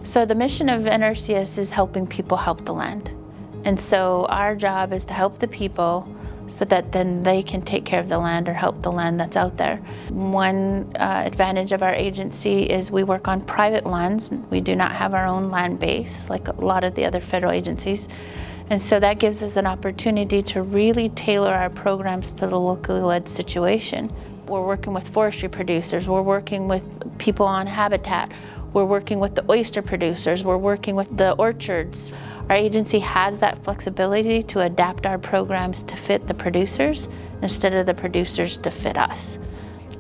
So the mission of NRCS is helping people help the land. And so our job is to help the people so that then they can take care of the land or help the land that's out there. One advantage of our agency is we work on private lands. We do not have our own land base like a lot of the other federal agencies. And so that gives us an opportunity to really tailor our programs to the locally led situation. We're working with forestry producers, we're working with people on habitat, we're working with the oyster producers, we're working with the orchards. Our agency has that flexibility to adapt our programs to fit the producers instead of the producers to fit us.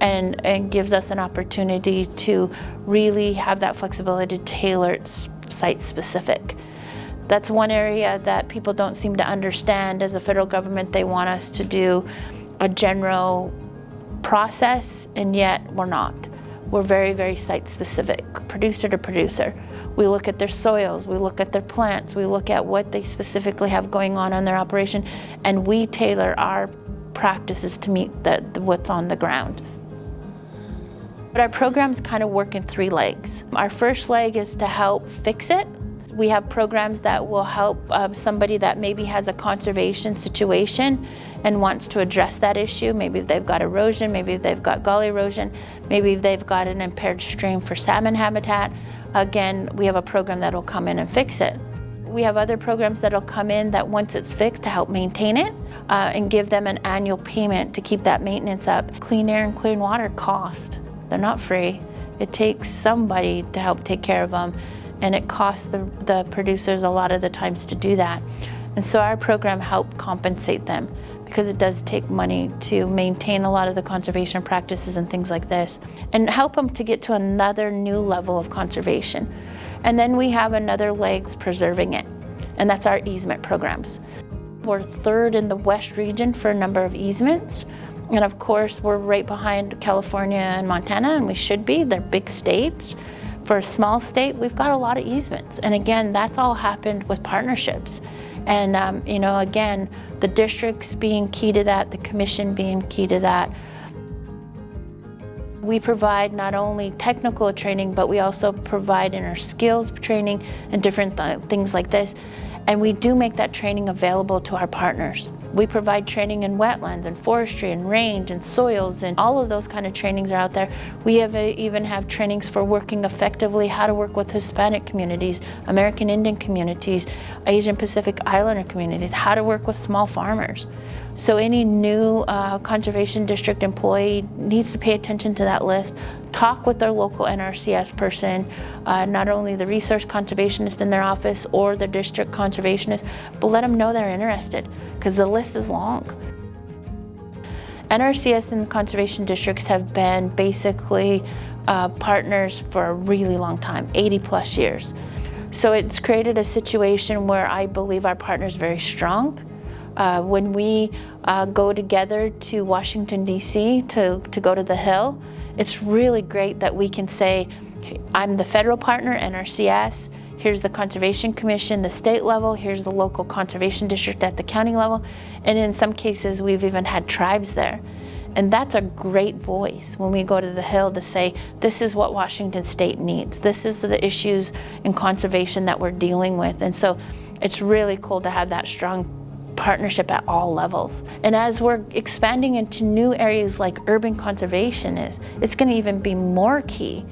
And gives us an opportunity to really have that flexibility to tailor it site specific. That's one area that people don't seem to understand. As a federal government, they want us to do a general process, and yet we're not. We're very, very site specific, producer to producer. We look at their soils, we look at their plants, we look at what they specifically have going on in their operation, and we tailor our practices to meet what's on the ground. But our programs kind of work in three legs. Our first leg is to help fix it. We have programs that will help somebody that maybe has a conservation situation and wants to address that issue. Maybe they've got erosion, maybe they've got gully erosion, maybe they've got an impaired stream for salmon habitat. Again, we have a program that will come in and fix it. We have other programs that will come in that once it's fixed to help maintain it and give them an annual payment to keep that maintenance up. Clean air and clean water cost. They're not free. It takes somebody to help take care of them, and it costs the producers a lot of the times to do that. And so our program helped compensate them because it does take money to maintain a lot of the conservation practices and things like this, and help them to get to another new level of conservation. And then we have another legs preserving it, and that's our easement programs. We're third in the West region for a number of easements. And of course, we're right behind California and Montana, and we should be. They're big states. For a small state, we've got a lot of easements. And again, that's all happened with partnerships. And again, the districts being key to that, the commission being key to that. We provide not only technical training, but we also provide inner skills training and different things like this. And we do make that training available to our partners. We provide training in wetlands and forestry and range and soils, and all of those kind of trainings are out there. We even have trainings for working effectively, how to work with Hispanic communities, American Indian communities, Asian Pacific Islander communities, how to work with small farmers. So any new conservation district employee needs to pay attention to that list, talk with their local NRCS person, not only the resource conservationist in their office or the district conservationist, but let them know they're interested, because the list is long. NRCS and conservation districts have been basically partners for a really long time, 80 plus years. So it's created a situation where I believe our partner is very strong. When we go together to Washington, D.C. to go to the Hill, it's really great that we can say, I'm the federal partner, NRCS, here's the Conservation Commission, the state level, here's the local conservation district at the county level, and in some cases we've even had tribes there. And that's a great voice when we go to the Hill to say, this is what Washington State needs. This is the issues in conservation that we're dealing with. And so it's really cool to have that strong partnership at all levels. And as we're expanding into new areas like urban conservation it's going to even be more key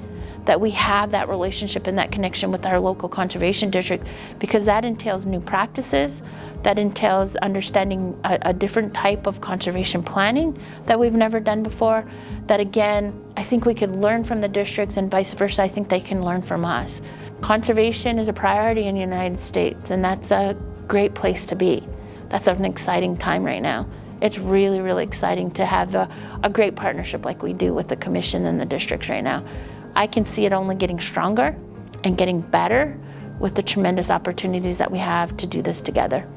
that we have that relationship and that connection with our local conservation district, because that entails new practices, that entails understanding a different type of conservation planning that we've never done before, that again, I think we could learn from the districts, and vice versa, I think they can learn from us. Conservation is a priority in the United States, and that's a great place to be. That's an exciting time right now. It's really, really exciting to have a great partnership like we do with the commission and the districts right now. I can see it only getting stronger and getting better with the tremendous opportunities that we have to do this together.